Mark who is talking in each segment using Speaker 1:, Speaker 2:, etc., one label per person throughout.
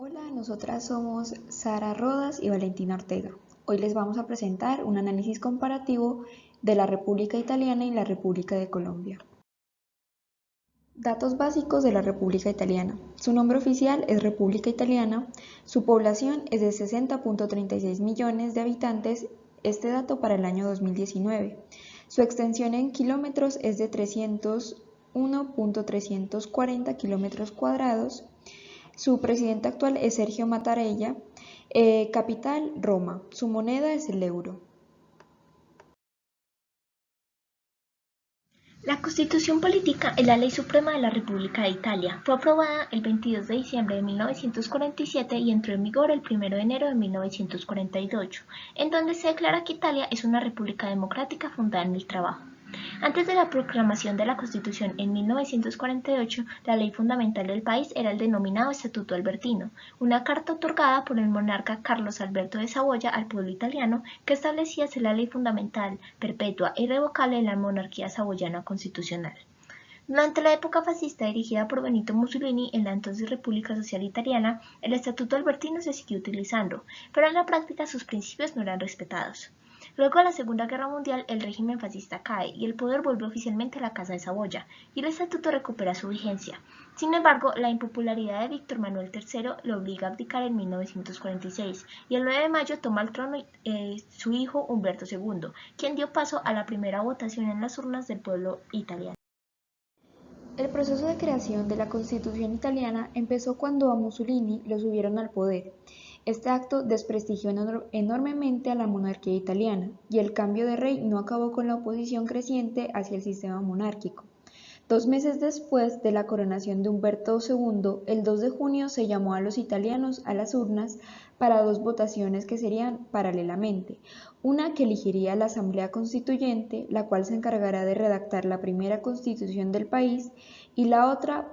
Speaker 1: Hola, nosotras somos Sara Rodas y Valentina Ortega. Hoy les vamos a presentar un análisis comparativo de la República Italiana y la República de Colombia. Datos básicos de la República Italiana. Su nombre oficial es República Italiana, su población es de 60.36 millones de habitantes, este dato para el año 2019. Su extensión en kilómetros es de 301.340 kilómetros cuadrados. Su presidente actual es Sergio Mattarella, capital Roma, su moneda es el euro.
Speaker 2: La Constitución Política es la ley suprema de la República de Italia. Fue aprobada el 22 de diciembre de 1947 y entró en vigor el 1 de enero de 1948, en donde se declara que Italia es una república democrática fundada en el trabajo. Antes de la proclamación de la Constitución en 1948, la ley fundamental del país era el denominado Estatuto Albertino, una carta otorgada por el monarca Carlos Alberto de Saboya al pueblo italiano que establecía ser la ley fundamental, perpetua e irrevocable de la monarquía saboyana constitucional. Durante la época fascista dirigida por Benito Mussolini en la entonces República Social Italiana, el Estatuto Albertino se siguió utilizando, pero en la práctica sus principios no eran respetados. Luego de la Segunda Guerra Mundial, el régimen fascista cae y el poder vuelve oficialmente a la Casa de Saboya, y el estatuto recupera su vigencia. Sin embargo, la impopularidad de Víctor Manuel III lo obliga a abdicar en 1946, y el 9 de mayo toma el trono su hijo Humberto II, quien dio paso a la primera votación en las urnas del pueblo italiano.
Speaker 1: El proceso de creación de la Constitución italiana empezó cuando a Mussolini lo subieron al poder. Este acto desprestigió enormemente a la monarquía italiana y el cambio de rey no acabó con la oposición creciente hacia el sistema monárquico. 2 meses después de la coronación de Humberto II, el 2 de junio se llamó a los italianos a las urnas para dos votaciones que serían paralelamente, una que elegiría la Asamblea Constituyente, la cual se encargará de redactar la primera constitución del país, y la otra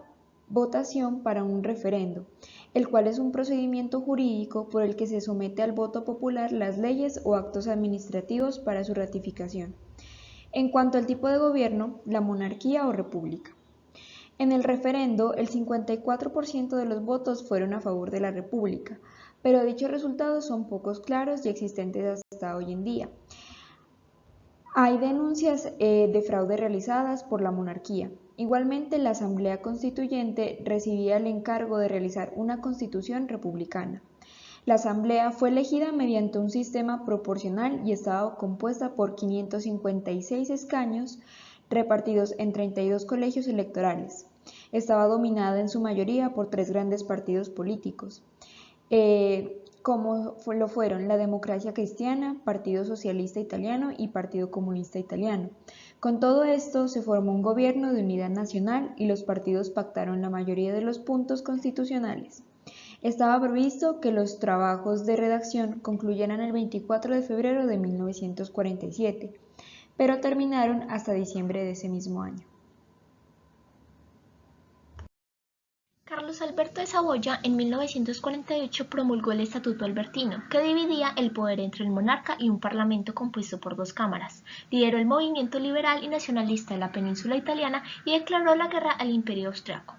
Speaker 1: votación para un referendo, el cual es un procedimiento jurídico por el que se somete al voto popular las leyes o actos administrativos para su ratificación. En cuanto al tipo de gobierno, la monarquía o república. En el referendo, el 54% de los votos fueron a favor de la república, pero dichos resultados son pocos claros y existentes hasta hoy en día. Hay denuncias de fraude realizadas por la monarquía. Igualmente, la Asamblea Constituyente recibía el encargo de realizar una constitución republicana. La Asamblea fue elegida mediante un sistema proporcional y estaba compuesta por 556 escaños repartidos en 32 colegios electorales. Estaba dominada en su mayoría por tres grandes partidos políticos, como lo fueron la Democracia Cristiana, Partido Socialista Italiano y Partido Comunista Italiano. Con todo esto se formó un gobierno de unidad nacional y los partidos pactaron la mayoría de los puntos constitucionales. Estaba previsto que los trabajos de redacción concluyeran el 24 de febrero de 1947, pero terminaron hasta diciembre de ese mismo año.
Speaker 2: Carlos Alberto de Saboya en 1948 promulgó el Estatuto Albertino, que dividía el poder entre el monarca y un parlamento compuesto por dos cámaras. Lideró el movimiento liberal y nacionalista de la península italiana y declaró la guerra al Imperio Austriaco.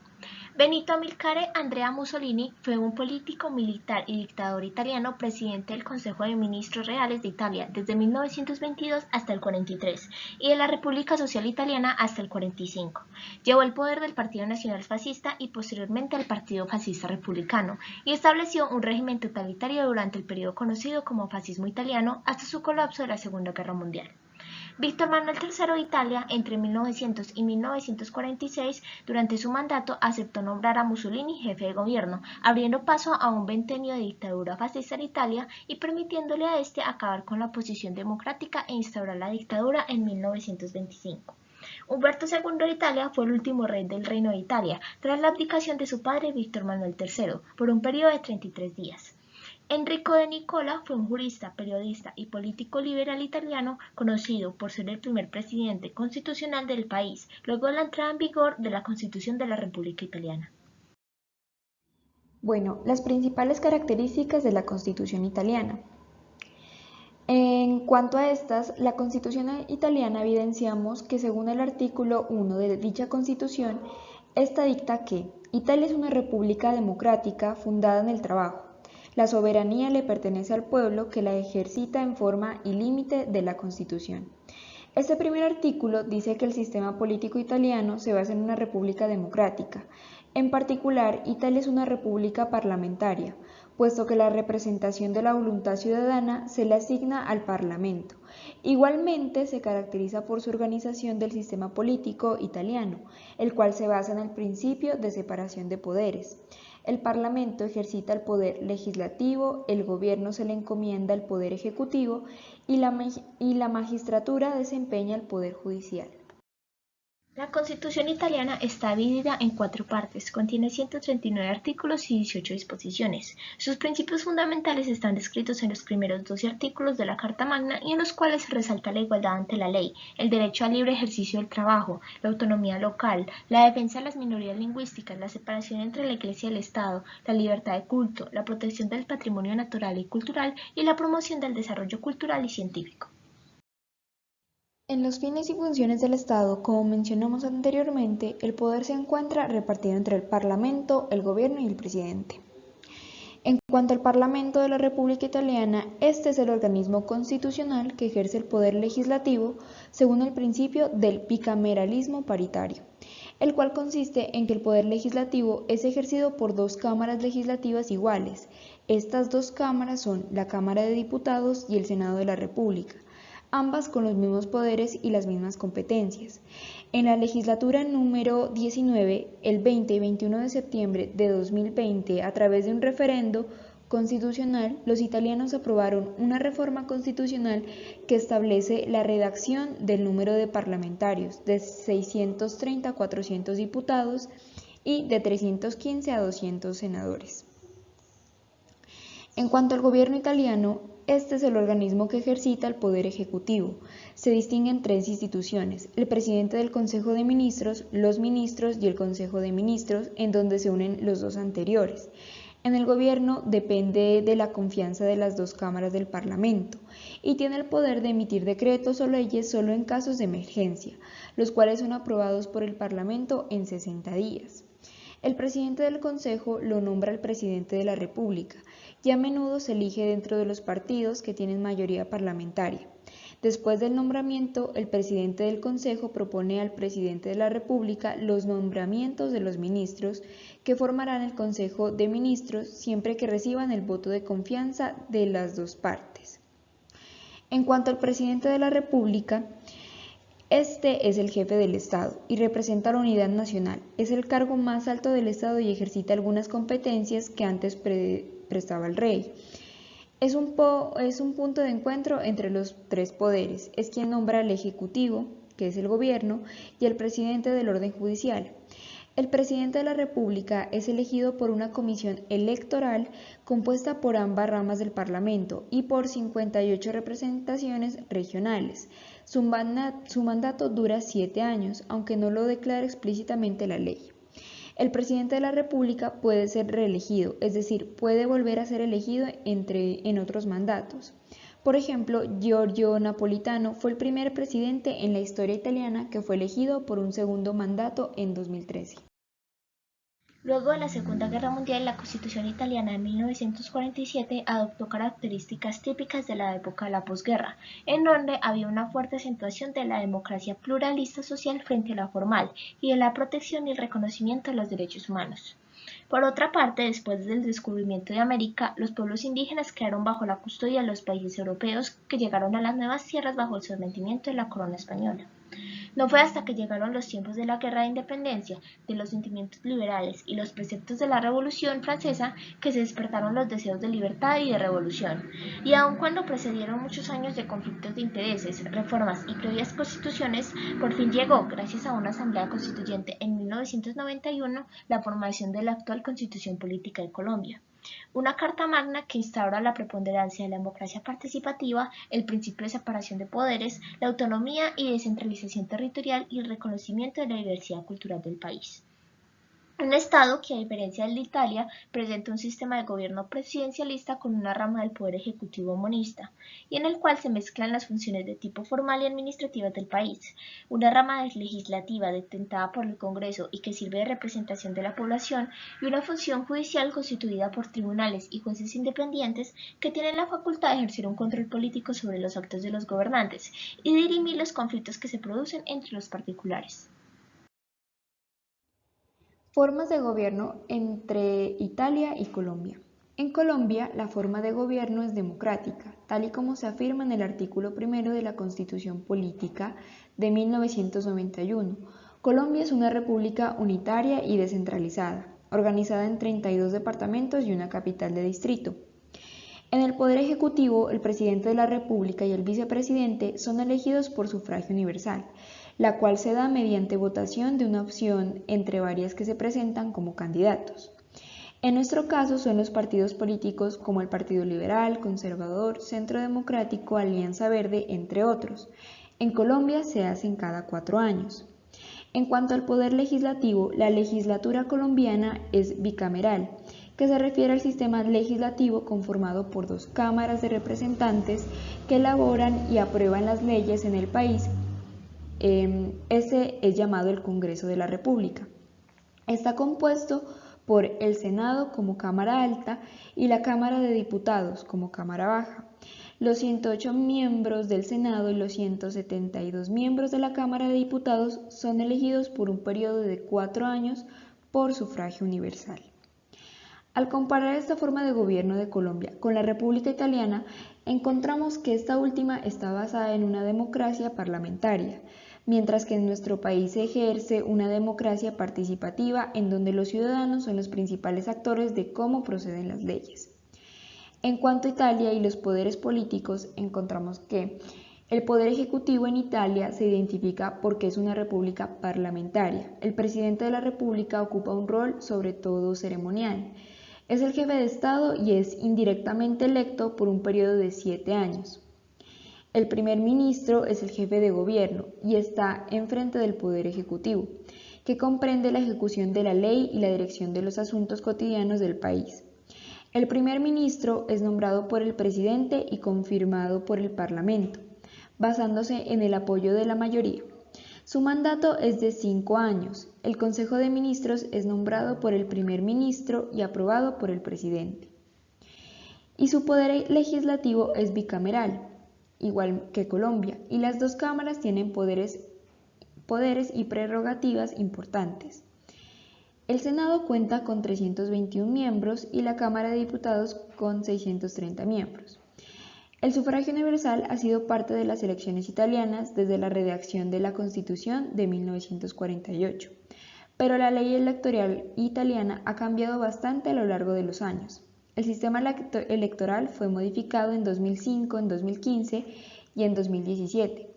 Speaker 2: Benito Amilcare Andrea Mussolini fue un político, militar y dictador italiano, presidente del Consejo de Ministros Reales de Italia desde 1922 hasta el 43 y de la República Social Italiana hasta el 45. Llevó el poder del Partido Nacional Fascista y posteriormente al Partido Fascista Republicano y estableció un régimen totalitario durante el periodo conocido como fascismo italiano hasta su colapso de la Segunda Guerra Mundial. Víctor Manuel III de Italia, entre 1900 y 1946, durante su mandato, aceptó nombrar a Mussolini jefe de gobierno, abriendo paso a un ventenio de dictadura fascista en Italia y permitiéndole a este acabar con la oposición democrática e instaurar la dictadura en 1925. Humberto II de Italia fue el último rey del Reino de Italia, tras la abdicación de su padre Víctor Manuel III, por un periodo de 33 días. Enrico de Nicola fue un jurista, periodista y político liberal italiano conocido por ser el primer presidente constitucional del país, luego de la entrada en vigor de la Constitución de la República Italiana.
Speaker 1: Bueno, las principales características de la Constitución italiana. En cuanto a estas, la Constitución italiana evidenciamos que según el artículo 1 de dicha Constitución, Esta dicta que Italia es una república democrática fundada en el trabajo. La soberanía le pertenece al pueblo que la ejercita en forma y límite de la Constitución. Este primer artículo dice que el sistema político italiano se basa en una república democrática. En particular, Italia es una república parlamentaria, puesto que la representación de la voluntad ciudadana se le asigna al Parlamento. Igualmente, se caracteriza por su organización del sistema político italiano, el cual se basa en el principio de separación de poderes. El Parlamento ejercita el poder legislativo, el gobierno se le encomienda el poder ejecutivo y la magistratura desempeña el poder judicial.
Speaker 2: La Constitución italiana está dividida en 4 partes, contiene 139 artículos y 18 disposiciones. Sus principios fundamentales están descritos en los primeros 12 artículos de la Carta Magna y en los cuales se resalta la igualdad ante la ley, el derecho al libre ejercicio del trabajo, la autonomía local, la defensa de las minorías lingüísticas, la separación entre la Iglesia y el Estado, la libertad de culto, la protección del patrimonio natural y cultural y la promoción del desarrollo cultural y científico.
Speaker 1: En los fines y funciones del Estado, como mencionamos anteriormente, el poder se encuentra repartido entre el Parlamento, el Gobierno y el Presidente. En cuanto al Parlamento de la República Italiana, este es el organismo constitucional que ejerce el poder legislativo según el principio del bicameralismo paritario, el cual consiste en que el poder legislativo es ejercido por 2 cámaras legislativas iguales. Estas 2 cámaras son la Cámara de Diputados y el Senado de la República, ambas con los mismos poderes y las mismas competencias. En la legislatura número 19, el 20 y 21 de septiembre de 2020, a través de un referendo constitucional, los italianos aprobaron una reforma constitucional que establece la redacción del número de parlamentarios de 630 a 400 diputados y de 315 a 200 senadores. En cuanto al gobierno italiano, este es el organismo que ejercita el poder ejecutivo. Se distinguen 3 instituciones: el presidente del Consejo de Ministros, los ministros y el Consejo de Ministros, en donde se unen los 2 anteriores. En el gobierno depende de la confianza de las 2 cámaras del Parlamento y tiene el poder de emitir decretos o leyes solo en casos de emergencia, los cuales son aprobados por el Parlamento en 60 días. El presidente del Consejo lo nombra el presidente de la República y a menudo se elige dentro de los partidos que tienen mayoría parlamentaria. Después del nombramiento, el presidente del Consejo propone al presidente de la República los nombramientos de los ministros que formarán el Consejo de Ministros siempre que reciban el voto de confianza de las 2 partes. En cuanto al presidente de la República, este es el jefe del Estado y representa la unidad nacional. Es el cargo más alto del Estado y ejercita algunas competencias que antes prestaba el rey. Es un punto de encuentro entre los 3 poderes. Es quien nombra al Ejecutivo, que es el gobierno, y el presidente del orden judicial. El presidente de la República es elegido por una comisión electoral compuesta por ambas ramas del Parlamento y por 58 representaciones regionales. Su mandato dura 7 años, aunque no lo declara explícitamente la ley. El presidente de la República puede ser reelegido, es decir, puede volver a ser elegido en otros mandatos. Por ejemplo, Giorgio Napolitano fue el primer presidente en la historia italiana que fue elegido por un segundo mandato en 2013.
Speaker 2: Luego de la Segunda Guerra Mundial, la Constitución italiana de 1947 adoptó características típicas de la época de la posguerra, en donde había una fuerte acentuación de la democracia pluralista social frente a la formal y de la protección y el reconocimiento de los derechos humanos. Por otra parte, después del descubrimiento de América, los pueblos indígenas quedaron bajo la custodia de los países europeos que llegaron a las nuevas tierras bajo el sometimiento de la corona española. No fue hasta que llegaron los tiempos de la Guerra de Independencia, de los sentimientos liberales y los preceptos de la Revolución Francesa que se despertaron los deseos de libertad y de revolución. Y aun cuando precedieron muchos años de conflictos de intereses, reformas y previas constituciones, por fin llegó, gracias a una asamblea constituyente en 1991, la formación de la actual Constitución Política de Colombia. Una Carta Magna que instaura la preponderancia de la democracia participativa, el principio de separación de poderes, la autonomía y descentralización territorial y el reconocimiento de la diversidad cultural del país. Un Estado que, a diferencia del de Italia, presenta un sistema de gobierno presidencialista con una rama del poder ejecutivo monista, y en el cual se mezclan las funciones de tipo formal y administrativas del país, una rama legislativa detentada por el Congreso y que sirve de representación de la población, y una función judicial constituida por tribunales y jueces independientes que tienen la facultad de ejercer un control político sobre los actos de los gobernantes y dirimir los conflictos que se producen entre los particulares.
Speaker 1: Formas de gobierno entre Italia y Colombia. En Colombia, la forma de gobierno es democrática, tal y como se afirma en el artículo 1 de la Constitución Política de 1991. Colombia es una república unitaria y descentralizada, organizada en 32 departamentos y una capital de distrito. En el Poder Ejecutivo, el presidente de la República y el vicepresidente son elegidos por sufragio universal, la cual se da mediante votación de una opción entre varias que se presentan como candidatos. En nuestro caso son los partidos políticos como el Partido Liberal, Conservador, Centro Democrático, Alianza Verde, entre otros. En Colombia se hacen cada 4 años. En cuanto al poder legislativo, la legislatura colombiana es bicameral, que se refiere al sistema legislativo conformado por 2 cámaras de representantes que elaboran y aprueban las leyes en el país. Ese es llamado el Congreso de la República. Está compuesto por el Senado como Cámara Alta y la Cámara de Diputados como Cámara Baja. Los 108 miembros del Senado y los 172 miembros de la Cámara de Diputados son elegidos por un periodo de 4 años por sufragio universal. Al comparar esta forma de gobierno de Colombia con la República Italiana, encontramos que esta última está basada en una democracia parlamentaria, mientras que en nuestro país se ejerce una democracia participativa en donde los ciudadanos son los principales actores de cómo proceden las leyes. En cuanto a Italia y los poderes políticos, encontramos que el poder ejecutivo en Italia se identifica porque es una república parlamentaria. El presidente de la república ocupa un rol sobre todo ceremonial. Es el jefe de Estado y es indirectamente electo por un periodo de 7 años. El primer ministro es el jefe de gobierno y está enfrente del poder ejecutivo, que comprende la ejecución de la ley y la dirección de los asuntos cotidianos del país. El primer ministro es nombrado por el presidente y confirmado por el Parlamento, basándose en el apoyo de la mayoría. Su mandato es de 5 años. El Consejo de Ministros es nombrado por el primer ministro y aprobado por el presidente. Y su poder legislativo es bicameral, igual que Colombia, y las 2 cámaras tienen poderes y prerrogativas importantes. El Senado cuenta con 321 miembros y la Cámara de Diputados con 630 miembros. El sufragio universal ha sido parte de las elecciones italianas desde la redacción de la Constitución de 1948, pero la ley electoral italiana ha cambiado bastante a lo largo de los años. El sistema electoral fue modificado en 2005, en 2015 y en 2017.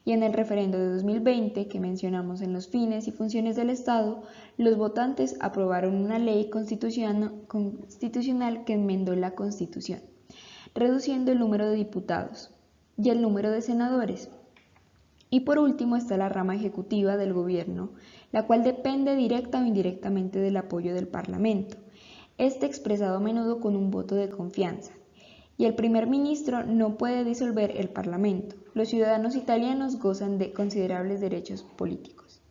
Speaker 1: Y en el referendo de 2020, que mencionamos en los fines y funciones del Estado, los votantes aprobaron una ley constitucional que enmendó la Constitución, reduciendo el número de diputados y el número de senadores. Y por último está la rama ejecutiva del gobierno, la cual depende directa o indirectamente del apoyo del Parlamento, expresado a menudo con un voto de confianza. Y el primer ministro no puede disolver el Parlamento. Los ciudadanos italianos gozan de considerables derechos políticos.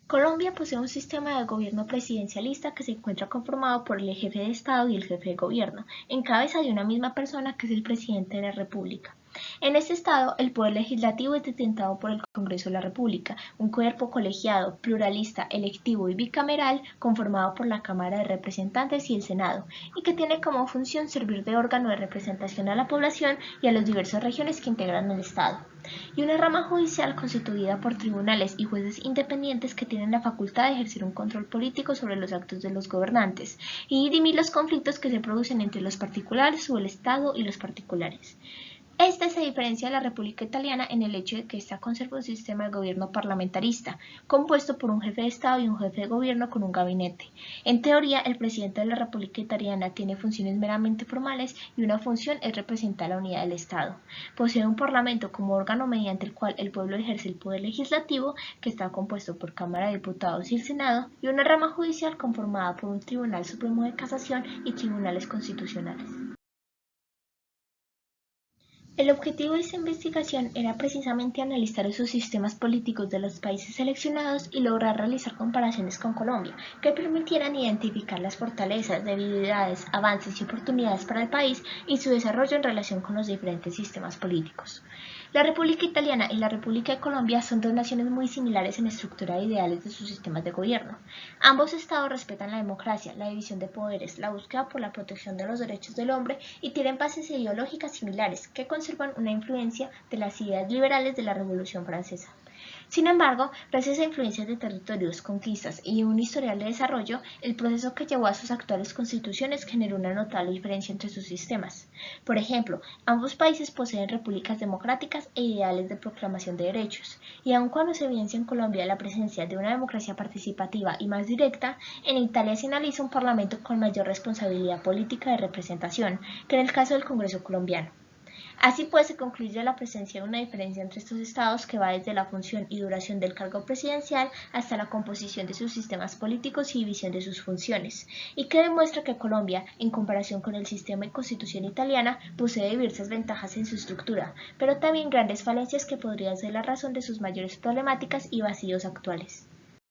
Speaker 2: Colombia posee un sistema de gobierno presidencialista que se encuentra conformado por el jefe de Estado y el jefe de gobierno, en cabeza de una misma persona que es el presidente de la República. En este estado, el poder legislativo es detentado por el Congreso de la República, un cuerpo colegiado, pluralista, electivo y bicameral conformado por la Cámara de Representantes y el Senado, y que tiene como función servir de órgano de representación a la población y a las diversas regiones que integran el estado, y una rama judicial constituida por tribunales y jueces independientes que tienen la facultad de ejercer un control político sobre los actos de los gobernantes y dirimir los conflictos que se producen entre los particulares o el Estado y los particulares. Esta se diferencia de la República Italiana en el hecho de que ésta conserva un sistema de gobierno parlamentarista, compuesto por un jefe de Estado y un jefe de gobierno con un gabinete. En teoría, el presidente de la República Italiana tiene funciones meramente formales y una función es representar la unidad del Estado. Posee un parlamento como órgano mediante el cual el pueblo ejerce el poder legislativo, que está compuesto por Cámara de Diputados y el Senado, y una rama judicial conformada por un Tribunal Supremo de Casación y tribunales constitucionales. El objetivo de esta investigación era precisamente analizar esos sistemas políticos de los países seleccionados y lograr realizar comparaciones con Colombia que permitieran identificar las fortalezas, debilidades, avances y oportunidades para el país y su desarrollo en relación con los diferentes sistemas políticos. La República Italiana y la República de Colombia son dos naciones muy similares en estructura e ideales de sus sistemas de gobierno. Ambos estados respetan la democracia, la división de poderes, la búsqueda por la protección de los derechos del hombre y tienen bases ideológicas similares que conservan una influencia de las ideas liberales de la Revolución Francesa. Sin embargo, gracias a influencias de territorios, conquistas y un historial de desarrollo, el proceso que llevó a sus actuales constituciones generó una notable diferencia entre sus sistemas. Por ejemplo, ambos países poseen repúblicas democráticas e ideales de proclamación de derechos, y aun cuando se evidencia en Colombia la presencia de una democracia participativa y más directa, en Italia se analiza un parlamento con mayor responsabilidad política de representación que en el caso del Congreso colombiano. Así pues, se concluye la presencia de una diferencia entre estos estados que va desde la función y duración del cargo presidencial hasta la composición de sus sistemas políticos y división de sus funciones, y que demuestra que Colombia, en comparación con el sistema y constitución italiana, posee diversas ventajas en su estructura, pero también grandes falencias que podrían ser la razón de sus mayores problemáticas y vacíos actuales.